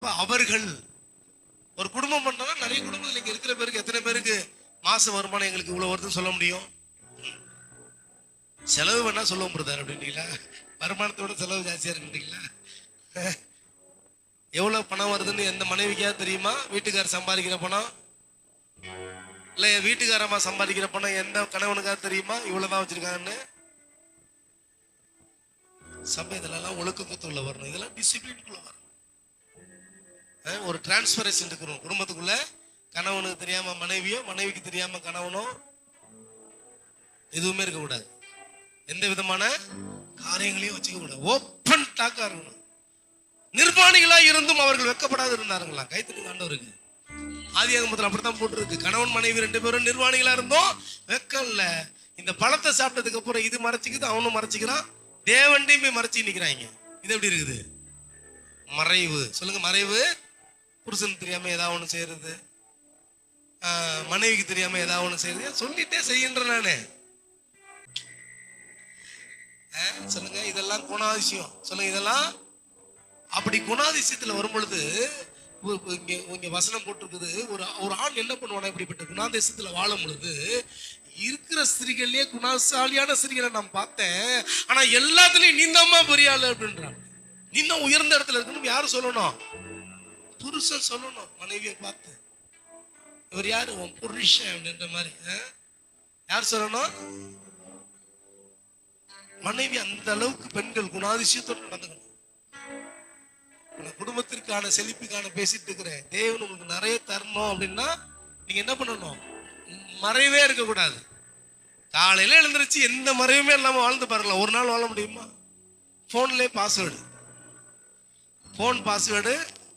அவர்கள் ஒரு குடும்பம் பண்ணா நிறைய குடும்பத்தில் இங்க இருக்கிற பேருக்கு எத்தனை பேருக்கு மாச வருமானம் எங்களுக்கு இவ்வளவு வருதுன்னு சொல்ல முடியும்? செலவு வேணா சொல்லுவோம் பிரதர் அப்படின்றீங்களா? வருமானத்தோட செலவு ஜாஸ்தியா இருக்குன்றீங்களா? எவ்வளவு பணம் வருதுன்னு எந்த மனைவிக்கா தெரியுமா? வீட்டுக்காரர் சம்பாதிக்கிற பணம் இல்ல வீட்டுக்காரமா சம்பாதிக்கிற பணம் எந்த கணவனுக்கா தெரியுமா இவ்வளவுதான் வச்சிருக்காங்கன்னு? சபை இதெல்லாம் ஒழுக்கத்துள்ள வரணும், இதெல்லாம் டிசிப்ளின்குள்ள வரணும். ஒரு டிரான்ஸ்பரேஷன் இருக்கணும் குடும்பத்துக்குள்ள. கணவனுக்கு தெரியாம மனைவியோ, மனைவிக்கு தெரியாம கணவனோ எதுவுமே இருக்க கூடாது. எந்த விதமான காரியங்களையும் வச்சுக்க கூடாது. ஓப்பன் டாக்கா இருக்கணும். நிர்வாணிகளா இருந்தும் அவர்கள் வெக்கப்படாது இருந்தாருங்களா? கைத்தட்டு ஆண்டவருக்கு. ஆதியாகமத்தில் அப்படித்தான் போட்டுருக்கு. கணவன் மனைவி 2 பேரும் நிர்வாணிகளா இருந்தோம், வெக்கம் இல்ல. இந்த பழத்தை சாப்பிட்டதுக்கு அப்புறம் இது மறைச்சிக்குது, அவனும் மறைச்சிக்கிறான், தேவன்டையும் போய் மறைச்சி நிக்கிறாங்க. இது எப்படி இருக்குது? மறைவு. சொல்லுங்க, மறைவு. புருஷனுக்கு தெரியாம ஏதாவது ஒண்ணு செய்யறது, மனைவிக்கு தெரியாம ஏதாவது ஒண்ணு செய்யறது, சொல்லிட்டே செய்கின்ற நானு. சொல்லுங்க, இதெல்லாம் குணாதிசயம். சொல்லுங்க, இதெல்லாம் அப்படி குணாதிசயத்துல வரும் பொழுது இங்க வசனம் போட்டிருக்குது. ஒரு ஆண் என்ன பண்ணுவானா? இப்படிப்பட்ட குணாதிசயத்துல வாழும் பொழுது இருக்கிற ஸ்திரீகள்லயே குணாசாலியான ஸ்திரீகளை நான் பார்த்தேன், ஆனா எல்லாத்துலயும் நீந்தம்மா பெரிய ஆளு அப்படின்றான். நீந்தான் உயர்ந்த இடத்துல இருக்கணும். யாரு சொல்லணும்? புருஷன் சொல்லணும். மனைவியை பார்த்து இவர் யாரு? உன் புருஷன் அப்படின்ற மாதிரி யார் சொல்லணும்? மனைவி. அந்த அளவுக்கு பெண்கள் குணாதிசயத்தோடு நடந்துக்கணும். குடும்பத்திற்கான செழிப்புக்கான பேசிட்டு இருக்கிறேன். தேவன் உங்களுக்கு நிறைய தரணும் அப்படின்னா நீங்க என்ன பண்ணணும்? மறைவே இருக்க கூடாது. காலையில எழுந்திருச்சு எந்த மறைவுமே இல்லாம வாழ்ந்து பாருங்களா. ஒரு நாள் வாழ முடியுமா? போன்லயே பாஸ்வேர்டு, போன் பாஸ்வேர்டு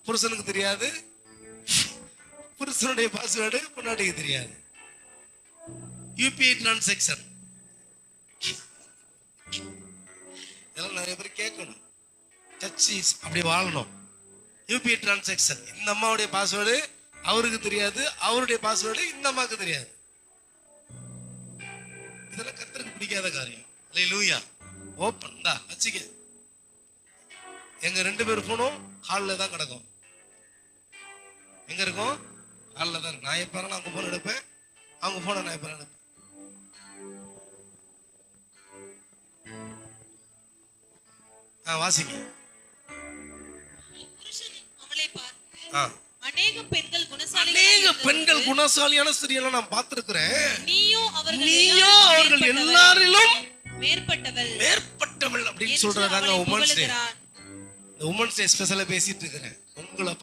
புருஷனுக்கு தெரியாது, புருஷனுடைய பாஸ்வேர்டு பொண்டாட்டிக்கு தெரியாது. யூபிஐ டிரான்சாக்சன் இதெல்லாம் நிறைய பேர் கேட்கணும். அப்படி வாழணும். யூபிஐ டிரான்சாக்சன், இந்த அம்மாவுடைய பாஸ்வேர்டு அவருக்கு தெரியாது, அவருடைய பாஸ்வேர்டு இந்த அம்மாவுக்கு தெரியாது. இதெல்லாம் கர்த்தருக்கு பிடிக்காத காரியம். அல்லேலூயா. ஓப்பன் தான் வச்சுக்க. எங்க 2 பேர் போனும் ஹாலில் தான் கிடக்கும். எங்க இருக்கும்? ஹாலில் தான் இருக்கும். நான் எப்ப அவங்க போன் எடுப்பேன், அவங்க போன நான் எப்ப எடுப்பேன். வாசிங்க. அநேக பெண்கள் குணசாலியான ஸ்திரீகளை நான் பார்த்திருக்கிறேன். நீயோ அவர்கள் எல்லாரிலும் மேற்பட்டவள் அப்படின்னு சொல்றாங்க. உமன்ஸ் டே ஸ்பெஷலா பேசிட்டு இருக்கிறேன்.